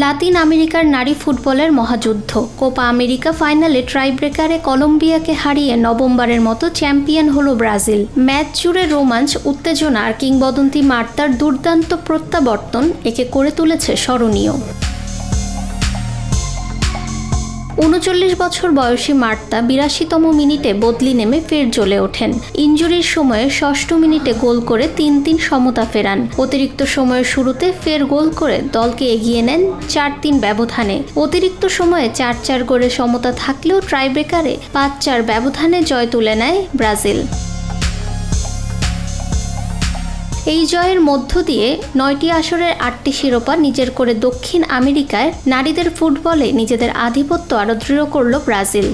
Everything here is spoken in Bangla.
লাতিন আমেরিকার নারী ফুটবলের মহাযুদ্ধ। কোপা আমেরিকা ফাইনালে ট্রাইব্রেকারে কলম্বিয়াকে হারিয়ে নবমবারের মতো চ্যাম্পিয়ন হলো ব্রাজিল। ম্যাচ জুড়ে রোমাঞ্চ, উত্তেজনা আর কিংবদন্তি মার্তার দুর্দান্ত প্রত্যাবর্তন একে করে তুলেছে স্মরণীয়। ৩৯ বছর বয়সী মার্তা ৮২তম মিনিটে বদলি নেমে ফের জ্বলে ওঠেন। ইনজুরির সময়ে ষষ্ঠ মিনিটে গোল করে ৩-৩ সমতা ফেরান। অতিরিক্ত সময়ের শুরুতে ফের গোল করে দলকে এগিয়ে নেন ৪-৩ ব্যবধানে। অতিরিক্ত সময়ে ৪-৪ গোলে সমতা থাকলেও ট্রাইব্রেকারে ৫-৪ ব্যবধানে জয় তুলে নেয় ব্রাজিল। এই জয়ের মধ্য দিয়ে ৯টি আসরের ৮টি শিরোপা নিজের করে দক্ষিণ আমেরিকায় নারীদের ফুটবলে নিজেদের আধিপত্য আরও দৃঢ় করল ব্রাজিল।